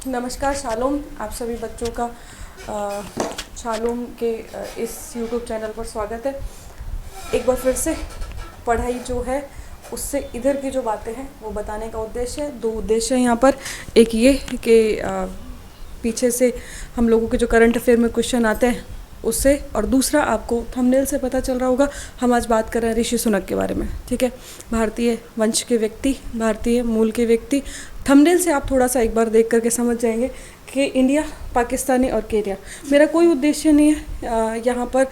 नमस्कार शालोम, आप सभी बच्चों का शालोम के इस यूट्यूब चैनल पर स्वागत है। एक बार फिर से पढ़ाई जो है उससे इधर की जो बातें हैं वो बताने का उद्देश्य है। दो उद्देश्य हैं यहाँ पर। एक ये कि पीछे से हम लोगों के जो करंट अफेयर में क्वेश्चन आते हैं उससे, और दूसरा आपको थंबनेल से पता चल रहा होगा हम आज बात कर रहे हैं ऋषि सुनक के बारे में। ठीक है, भारतीय वंश के व्यक्ति, भारतीय मूल के व्यक्ति। थंबनेल से आप थोड़ा सा एक बार देख करके समझ जाएंगे कि इंडिया, पाकिस्तानी और केन्या। मेरा कोई उद्देश्य नहीं है यहाँ पर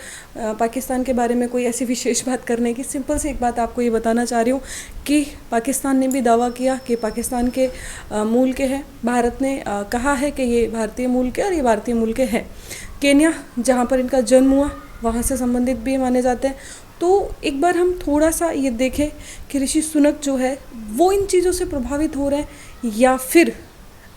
पाकिस्तान के बारे में कोई ऐसी विशेष बात करने की। सिंपल सी एक बात आपको ये बताना चाह रही हूँ कि पाकिस्तान ने भी दावा किया कि पाकिस्तान के मूल के हैं। भारत ने कहा है कि ये भारतीय मूल के और ये भारतीय मूल के हैं। केन्या, जहाँ पर इनका जन्म हुआ, वहाँ से संबंधित भी माने जाते हैं। तो एक बार हम थोड़ा सा ये देखें कि ऋषि सुनक जो है वो इन चीज़ों से प्रभावित हो रहे हैं या फिर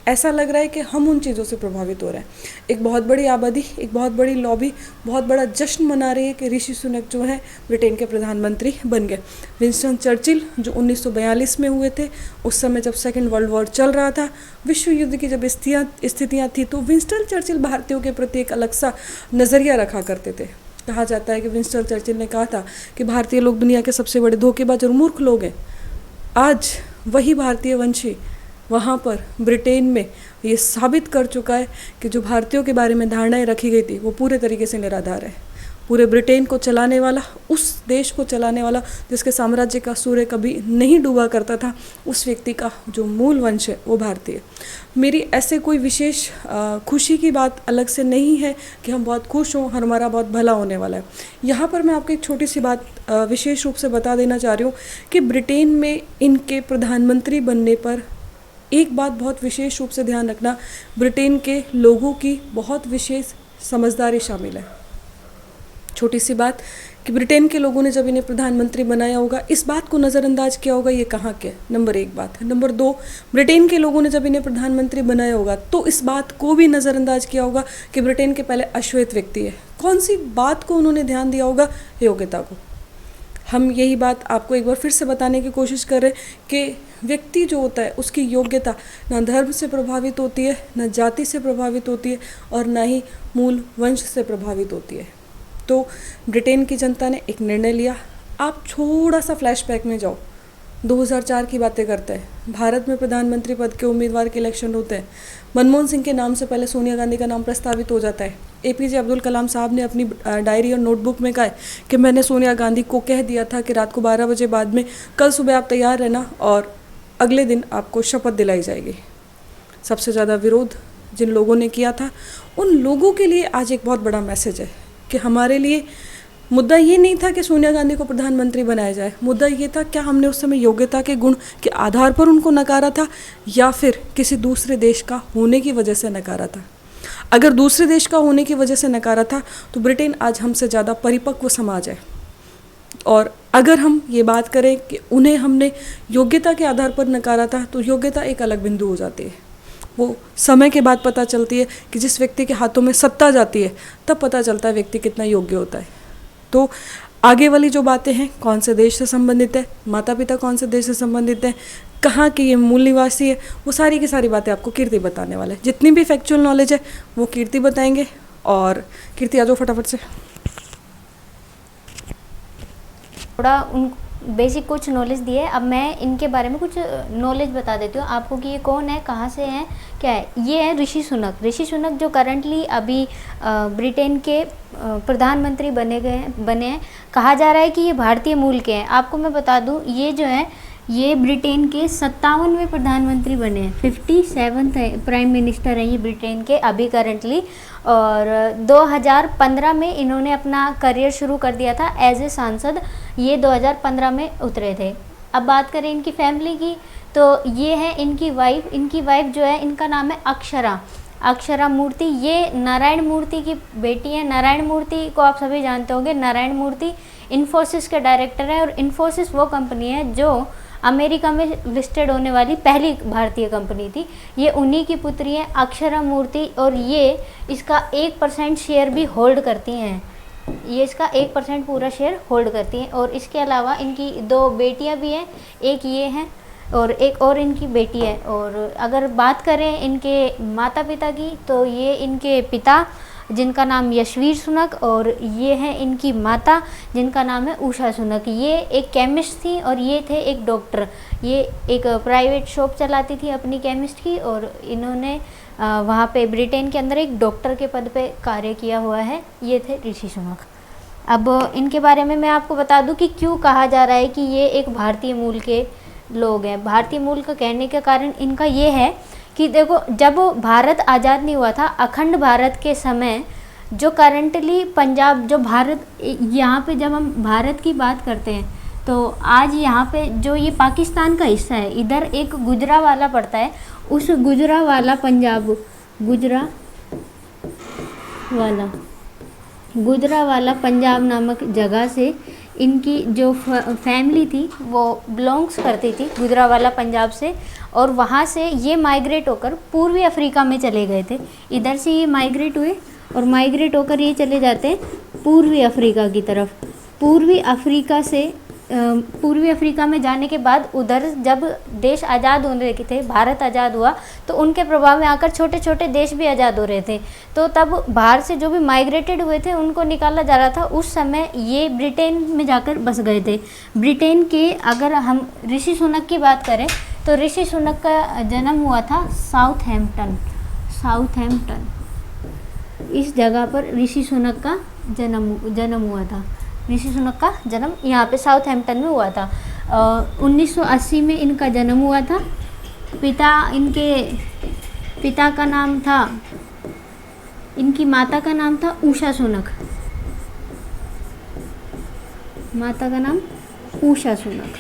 ऐसा लग रहा है कि हम उन चीज़ों से प्रभावित हो रहे हैं। एक बहुत बड़ी आबादी, एक बहुत बड़ी लॉबी बहुत बड़ा जश्न मना रही है कि ऋषि सुनक जो हैं ब्रिटेन के प्रधानमंत्री बन गए। विंस्टन चर्चिल जो 1942 में हुए थे, उस समय जब सेकेंड वर्ल्ड वॉर चल रहा था, विश्व युद्ध की जब स्थितियाँ थी, तो विंस्टन चर्चिल भारतीयों के प्रति एक अलग सा नज़रिया रखा करते थे। कहा जाता है कि विंस्टन चर्चिल ने कहा था कि भारतीय लोग दुनिया के सबसे बड़े धोखेबाज और मूर्ख लोग हैं। आज वही भारतीय वंशी वहाँ पर ब्रिटेन में ये साबित कर चुका है कि जो भारतीयों के बारे में धारणाएं रखी गई थी वो पूरे तरीके से निराधार है। पूरे ब्रिटेन को चलाने वाला, उस देश को चलाने वाला जिसके साम्राज्य का सूर्य कभी नहीं डूबा करता था, उस व्यक्ति का जो मूल वंश है वो भारतीय। मेरी ऐसे कोई विशेष खुशी की बात अलग से नहीं है कि हम बहुत खुश हों, हमारा बहुत भला होने वाला है। यहाँ पर मैं आपको एक छोटी सी बात विशेष रूप से बता देना चाह रही हूँ कि ब्रिटेन में इनके प्रधानमंत्री बनने पर एक बात बहुत विशेष रूप से ध्यान रखना, ब्रिटेन के लोगों की बहुत विशेष समझदारी शामिल है। छोटी सी बात कि ब्रिटेन के लोगों ने जब इन्हें प्रधानमंत्री बनाया होगा, इस बात को नज़रअंदाज किया होगा ये कहाँ के, नंबर एक बात है। नंबर दो, ब्रिटेन के लोगों ने जब इन्हें प्रधानमंत्री बनाया होगा तो इस बात को भी नज़रअंदाज किया होगा कि ब्रिटेन के पहले अश्वेत व्यक्ति है। कौन सी बात को उन्होंने ध्यान दिया होगा? योग्यता को। हम यही बात आपको एक बार फिर से बताने की कोशिश कर रहे हैं कि व्यक्ति जो होता है उसकी योग्यता ना धर्म से प्रभावित होती है, ना जाति से प्रभावित होती है, और ना ही मूल वंश से प्रभावित होती है। तो ब्रिटेन की जनता ने एक निर्णय लिया। आप थोड़ा सा फ्लैशबैक में जाओ, 2004 की बातें करते हैं। भारत में प्रधानमंत्री पद के उम्मीदवार के इलेक्शन होते हैं। मनमोहन सिंह के नाम से पहले सोनिया गांधी का नाम प्रस्तावित हो जाता है। एपीजे अब्दुल कलाम साहब ने अपनी डायरी और नोटबुक में कहा है कि मैंने सोनिया गांधी को कह दिया था कि रात को 12 बजे बाद में कल सुबह आप तैयार रहना और अगले दिन आपको शपथ दिलाई जाएगी। सबसे ज़्यादा विरोध जिन लोगों ने किया था, उन लोगों के लिए आज एक बहुत बड़ा मैसेज है कि हमारे लिए मुद्दा ये नहीं था कि सोनिया गांधी को प्रधानमंत्री बनाया जाए। मुद्दा ये था क्या हमने उस समय योग्यता के गुण के आधार पर उनको नकारा था या फिर किसी दूसरे देश का होने की वजह से नकारा था। अगर दूसरे देश का होने की वजह से नकारा था तो ब्रिटेन आज हमसे ज़्यादा परिपक्व समाज है। और अगर हम ये बात करें कि उन्हें हमने योग्यता के आधार पर नकारा था तो योग्यता एक अलग बिंदु हो जाती है। वो समय के बाद पता चलती है कि जिस व्यक्ति के हाथों में सत्ता जाती है तब पता चलता है व्यक्ति कितना योग्य होता है। तो आगे वाली जो बातें हैं, कौन से देश से संबंधित है, माता पिता कौन से देश से संबंधित है, कहाँ के ये मूल निवासी है, वो सारी की सारी बातें आपको कीर्ति बताने वाला है। जितनी भी फैक्चुअल नॉलेज है वो कीर्ति बताएंगे। और कीर्ति आ जाओ फटाफट से। थोड़ा उन बेसिक कुछ नॉलेज दिए। अब मैं इनके बारे में कुछ नॉलेज बता देती हूँ आपको कि ये कौन है, कहाँ से हैं, क्या है। ये है ऋषि सुनक। ऋषि सुनक जो करंटली अभी ब्रिटेन के प्रधानमंत्री बने हैं। कहा जा रहा है कि ये भारतीय मूल के हैं। आपको मैं बता दूँ, ये जो है ये ब्रिटेन के 57वें प्रधानमंत्री बने हैं। 57th प्राइम मिनिस्टर हैं ये ब्रिटेन के अभी करंटली। और 2015 में इन्होंने अपना करियर शुरू कर दिया था एज ए सांसद। ये 2015 में उतरे थे। अब बात करें इनकी फैमिली की, तो ये है इनकी वाइफ। इनकी वाइफ जो है, इनका नाम है अक्षरा मूर्ति। ये नारायण मूर्ति की बेटी है। नारायण मूर्ति को आप सभी जानते होंगे। नारायण मूर्ति इन्फोसिस के डायरेक्टर है, और इन्फोसिस वो कंपनी है जो अमेरिका में लिस्टेड होने वाली पहली भारतीय कंपनी थी। ये उन्हीं की पुत्री है अक्षरा मूर्ति, और ये इसका 1% शेयर भी होल्ड करती हैं। ये इसका 1% पूरा शेयर होल्ड करती हैं। और इसके अलावा इनकी 2 बेटियां भी हैं। एक ये हैं और एक और इनकी बेटी है। और अगर बात करें इनके माता पिता की, तो ये इनके पिता जिनका नाम यशवीर सुनक, और ये हैं इनकी माता जिनका नाम है उषा सुनक। ये एक केमिस्ट थी और ये थे एक डॉक्टर। ये एक प्राइवेट शॉप चलाती थी अपनी केमिस्ट की, और इन्होंने वहाँ पे ब्रिटेन के अंदर एक डॉक्टर के पद पे कार्य किया हुआ है। ये थे ऋषि सुनक। अब इनके बारे में मैं आपको बता दूं कि क्यों कहा जा रहा है कि ये एक भारतीय मूल के लोग हैं। भारतीय मूल का कहने का कारण इनका ये है कि देखो, जब भारत आज़ाद नहीं हुआ था, अखंड भारत के समय जो करंटली पंजाब, जो भारत, यहाँ पे जब हम भारत की बात करते हैं तो आज यहाँ पे जो ये पाकिस्तान का हिस्सा है, इधर एक गुजरावाला पड़ता है। उस गुजरावाला पंजाब, गुजरावाला पंजाब नामक जगह से इनकी जो फैमिली थी वो बिलोंग्स करती थी गुजरावाला पंजाब से, और वहाँ से ये माइग्रेट होकर पूर्वी अफ्रीका में चले गए थे। इधर से ये माइग्रेट हुए और माइग्रेट होकर ये चले जाते हैं पूर्वी अफ्रीका की तरफ। पूर्वी अफ्रीका में जाने के बाद उधर जब देश आज़ाद होने लगे थे, भारत आज़ाद हुआ, तो उनके प्रभाव में आकर छोटे छोटे देश भी आज़ाद हो रहे थे। तो तब बाहर से जो भी माइग्रेटेड हुए थे उनको निकाला जा रहा था। उस समय ये ब्रिटेन में जाकर बस गए थे। ब्रिटेन के, अगर हम ऋषि सुनक की बात करें तो ऋषि सुनक का जन्म हुआ था साउथहैम्पटन। इस जगह पर ऋषि सुनक का जन्म हुआ था। ऋषि सुनक का जन्म यहाँ पे साउथहैम्पटन में हुआ था। 1980 में इनका जन्म हुआ था। इनके पिता का नाम था, इनकी माता का नाम था उषा सुनक। माता का नाम उषा सुनक।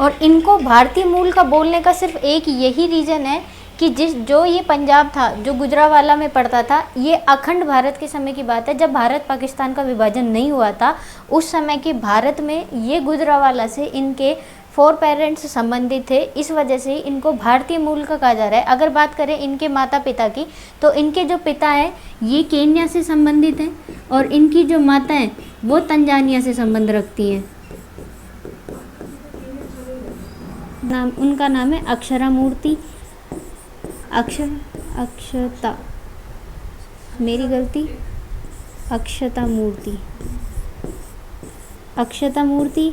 और इनको भारतीय मूल का बोलने का सिर्फ एक यही रीज़न है कि जो ये पंजाब था, जो गुजरावाला में पड़ता था, ये अखंड भारत के समय की बात है, जब भारत पाकिस्तान का विभाजन नहीं हुआ था। उस समय के भारत में ये गुजरावाला से इनके 4 पेरेंट्स संबंधित थे। इस वजह से इनको भारतीय मूल का कहा जा रहा है। अगर बात करें इनके माता पिता की, तो इनके जो पिता हैं ये केन्या से संबंधित हैं, और इनकी जो माता हैं वो तंजानिया से संबंध रखती हैं। उनका नाम है अक्षरा मूर्ति। अक्षता मूर्ति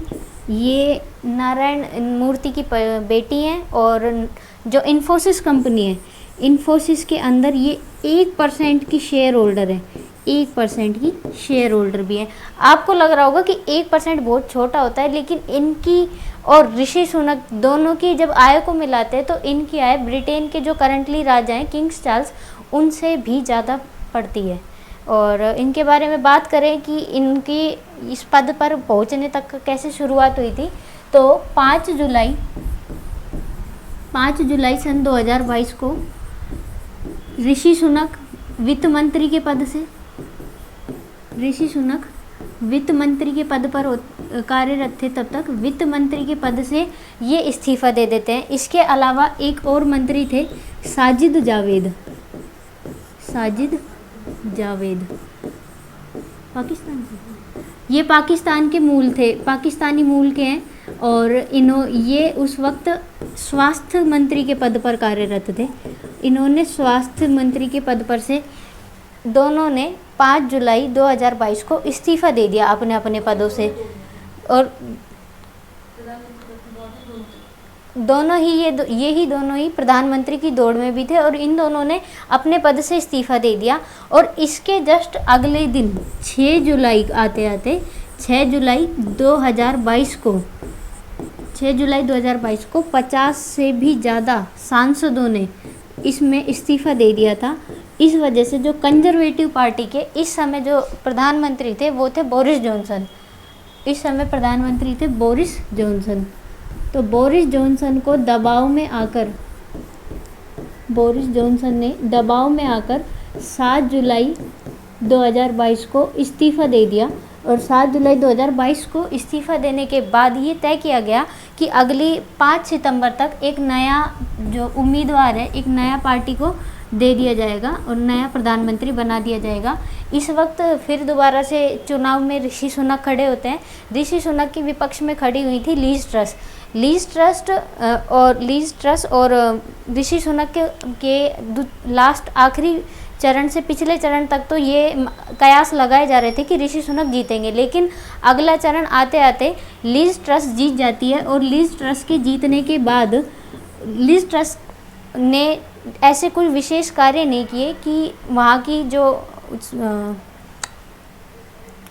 ये नारायण मूर्ति की बेटी हैं, और जो इन्फोसिस कंपनी है, इन्फोसिस के अंदर ये 1% की शेयर होल्डर है। 1% की शेयर होल्डर भी है। आपको लग रहा होगा कि 1% बहुत छोटा होता है, लेकिन इनकी और ऋषि सुनक दोनों की जब आय को मिलाते हैं तो इनकी आय ब्रिटेन के जो करंटली राजा हैं किंग्स चार्ल्स, उनसे भी ज़्यादा पड़ती है। और इनके बारे में बात करें कि इनकी इस पद पर पहुंचने तक कैसे शुरुआत हुई थी, तो 5 जुलाई सन 2022 को ऋषि सुनक वित्त मंत्री के पद पर कार्यरत थे। तब तक वित्त मंत्री के पद से ये इस्तीफा दे देते हैं। इसके अलावा एक और मंत्री थे, साजिद जावेद पाकिस्तान के, ये पाकिस्तानी मूल के हैं, और ये उस वक्त स्वास्थ्य मंत्री के पद पर कार्यरत थे। इन्होंने स्वास्थ्य मंत्री के पद पर से दोनों ने 5 जुलाई 2022 को इस्तीफा दे दिया अपने अपने पदों से। और दोनों ही प्रधानमंत्री की दौड़ में भी थे, और इन दोनों ने अपने पद से इस्तीफा दे दिया। और इसके जस्ट अगले दिन 6 जुलाई 2022 को 50 से भी ज़्यादा सांसदों ने इसमें इस्तीफा दे दिया था। इस वजह से जो कंजर्वेटिव पार्टी के इस समय जो प्रधानमंत्री थे वो थे बोरिस जॉनसन। इस समय प्रधानमंत्री थे बोरिस जॉनसन। तो बोरिस जॉनसन ने दबाव में आकर 7 जुलाई 2022 को इस्तीफा दे दिया। और 7 जुलाई 2022 को इस्तीफा देने के बाद ये तय किया गया कि अगली 5 सितंबर तक एक नया जो उम्मीदवार है, एक नया पार्टी को दे दिया जाएगा और नया प्रधानमंत्री बना दिया जाएगा। इस वक्त फिर दोबारा से चुनाव में ऋषि सुनक खड़े होते हैं। ऋषि सुनक की विपक्ष में खड़ी हुई थी लीज ट्रस्ट और ऋषि सुनक के लास्ट आखिरी चरण से पिछले चरण तक तो ये कयास लगाए जा रहे थे कि ऋषि सुनक जीतेंगे, लेकिन अगला चरण आते आते लीज ट्रस्ट जीत जाती है। और लीज ट्रस्ट के जीतने के बाद लीज ट्रस्ट ने ऐसे कोई विशेष कार्य नहीं किए कि वहाँ की जो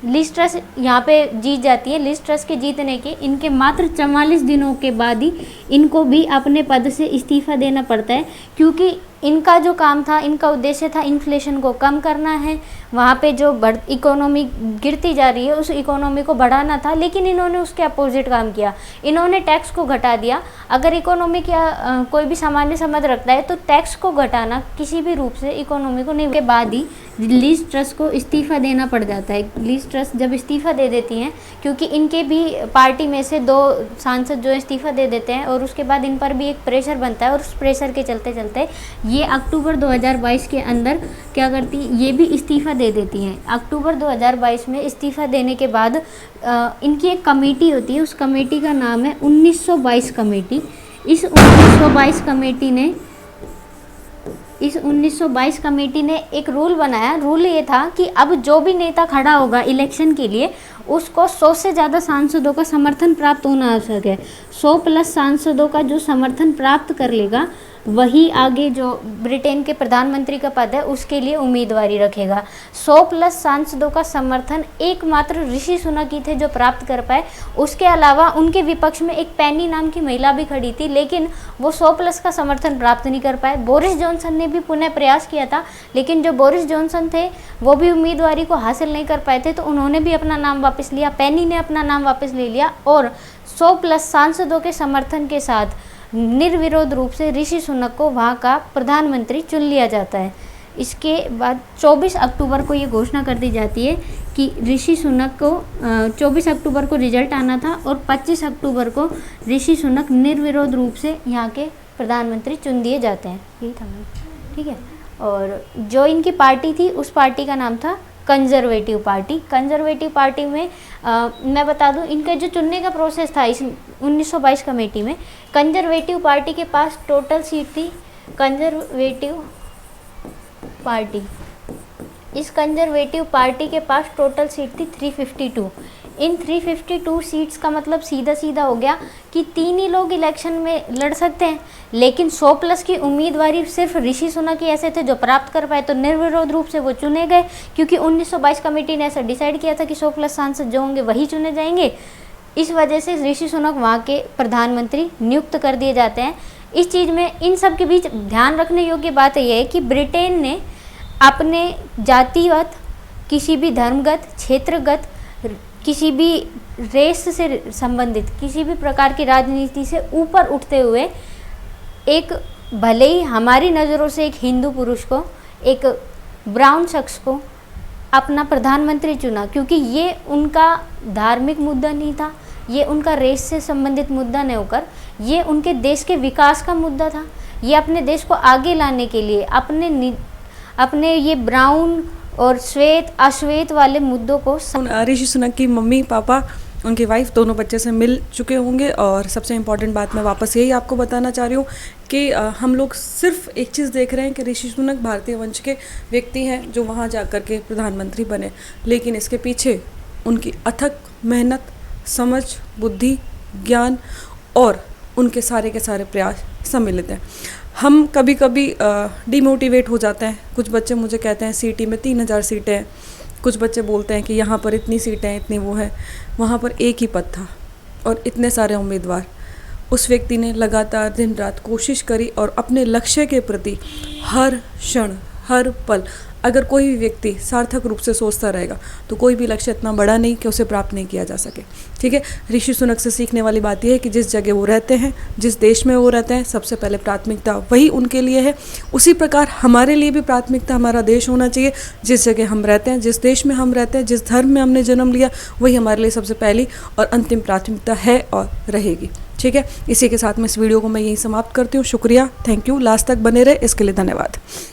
लीज ट्रस्ट यहाँ पे जीत जाती है। लीज ट्रस्ट के जीतने के इनके मात्र 44 दिनों के बाद ही इनको भी अपने पद से इस्तीफा देना पड़ता है, क्योंकि इनका जो काम था, इनका उद्देश्य था इन्फ्लेशन को कम करना है। वहाँ पे जो इकोनॉमी गिरती जा रही है उस इकोनॉमी को बढ़ाना था, लेकिन इन्होंने उसके अपोजिट काम किया। इन्होंने टैक्स को घटा दिया। अगर इकोनॉमी का कोई भी सामान्य समझ रखता है तो टैक्स को घटाना किसी भी रूप से इकोनॉमी को नहीं। के बाद ही लीज ट्रस्ट को इस्तीफा देना पड़ जाता है। लीज ट्रस्ट जब इस्तीफा दे देती हैं, क्योंकि इनके भी पार्टी में से 2 सांसद जो इस्तीफा दे देते हैं और उसके बाद इन पर भी एक प्रेशर बनता है, और उस प्रेशर के चलते चलते ये अक्टूबर 2022 के अंदर क्या करती, ये भी इस्तीफा दे देती हैं। अक्टूबर 2022 में इस्तीफा देने के बाद इनकी एक कमेटी होती है, उस कमेटी का नाम है 1922 कमेटी। इस 1922 कमेटी ने एक रूल बनाया। रूल ये था कि अब जो भी नेता खड़ा होगा इलेक्शन के लिए उसको 100 से ज़्यादा सांसदों का समर्थन प्राप्त होना आवश्यक है। 100 प्लस सांसदों का जो समर्थन प्राप्त कर लेगा वही आगे जो ब्रिटेन के प्रधानमंत्री का पद है उसके लिए उम्मीदवारी रखेगा। 100 प्लस सांसदों का समर्थन एकमात्र ऋषि सुनक ही थे जो प्राप्त कर पाए। उसके अलावा उनके विपक्ष में एक पेनी नाम की महिला भी खड़ी थी, लेकिन वो 100 प्लस का समर्थन प्राप्त नहीं कर पाए। बोरिस जॉनसन ने भी पुनः प्रयास किया था, लेकिन जो बोरिस जॉनसन थे वो भी उम्मीदवारी को हासिल नहीं कर पाए थे, तो उन्होंने भी अपना नाम वापस लिया। पेनी ने अपना नाम वापस ले लिया और 100 प्लस सांसदों के समर्थन के साथ निर्विरोध रूप से ऋषि सुनक को वहाँ का प्रधानमंत्री चुन लिया जाता है। इसके बाद 24 अक्टूबर को ये घोषणा कर दी जाती है कि ऋषि सुनक को 24 अक्टूबर को रिजल्ट आना था और 25 अक्टूबर को ऋषि सुनक निर्विरोध रूप से यहाँ के प्रधानमंत्री चुन दिए जाते हैं। यही था मैम, ठीक है। और जो इनकी पार्टी थी उस पार्टी का नाम था कंजर्वेटिव पार्टी। कंजर्वेटिव पार्टी में मैं बता दूं, इनका जो चुनने का प्रोसेस था इस 1922 कमेटी में, कंजर्वेटिव पार्टी के पास टोटल सीट थी, कंजर्वेटिव पार्टी, इस कंजर्वेटिव पार्टी के पास टोटल सीट थी 352। इन 352 सीट्स का मतलब सीधा सीधा हो गया कि 3 ही लोग इलेक्शन में लड़ सकते हैं, लेकिन 100 प्लस की उम्मीदवारी सिर्फ ऋषि सुनक ही ऐसे थे जो प्राप्त कर पाए, तो निर्विरोध रूप से वो चुने गए, क्योंकि 1922 कमेटी ने ऐसा डिसाइड किया था कि 100 प्लस सांसद जो होंगे वही चुने जाएंगे। इस वजह से ऋषि सुनक वहाँ के प्रधानमंत्री नियुक्त कर दिए जाते हैं। इस चीज़ में इन सब के बीच ध्यान रखने योग्य बात यह है कि ब्रिटेन ने अपने जातिगत, किसी भी धर्मगत, क्षेत्रगत, किसी भी रेस से संबंधित किसी भी प्रकार की राजनीति से ऊपर उठते हुए एक, भले ही हमारी नज़रों से एक हिंदू पुरुष को, एक ब्राउन शख्स को अपना प्रधानमंत्री चुना, क्योंकि ये उनका धार्मिक मुद्दा नहीं था, ये उनका रेस से संबंधित मुद्दा नहीं होकर ये उनके देश के विकास का मुद्दा था। ये अपने देश को आगे लाने के लिए अपने ये ब्राउन और श्वेत अश्वेत वाले मुद्दों को ऋषि सुनक की मम्मी पापा, उनकी वाइफ, दोनों बच्चे से मिल चुके होंगे। और सबसे इम्पॉर्टेंट बात मैं वापस यही आपको बताना चाह रही हूँ कि हम लोग सिर्फ एक चीज़ देख रहे हैं कि ऋषि सुनक भारतीय वंश के व्यक्ति हैं जो वहाँ जा कर के प्रधानमंत्री बने, लेकिन इसके पीछे उनकी अथक मेहनत, समझ, बुद्धि, ज्ञान और उनके सारे के सारे प्रयास सम्मिलित हैं। हम कभी कभी डिमोटिवेट हो जाते हैं। कुछ बच्चे मुझे कहते हैं सिटी में 3000 सीटें हैं, कुछ बच्चे बोलते हैं कि यहाँ पर इतनी सीटें हैं, इतनी वो है। वहाँ पर एक ही पद था और इतने सारे उम्मीदवार। उस व्यक्ति ने लगातार दिन रात कोशिश करी और अपने लक्ष्य के प्रति हर क्षण, हर पल, अगर कोई भी व्यक्ति सार्थक रूप से सोचता रहेगा तो कोई भी लक्ष्य इतना बड़ा नहीं कि उसे प्राप्त नहीं किया जा सके। ठीक है, ऋषि सुनक से सीखने वाली बात यह है कि जिस जगह वो रहते हैं, जिस देश में वो रहते हैं, सबसे पहले प्राथमिकता वही उनके लिए है। उसी प्रकार हमारे लिए भी प्राथमिकता हमारा देश होना चाहिए। जिस जगह हम रहते हैं, जिस देश में हम रहते हैं, जिस धर्म में हमने जन्म लिया, वही हमारे लिए सबसे पहली और अंतिम प्राथमिकता है और रहेगी। ठीक है, इसी के साथ में इस वीडियो को मैं यहीं समाप्त करती हूँ। शुक्रिया, थैंक यू। लास्ट तक बने रहे इसके लिए धन्यवाद।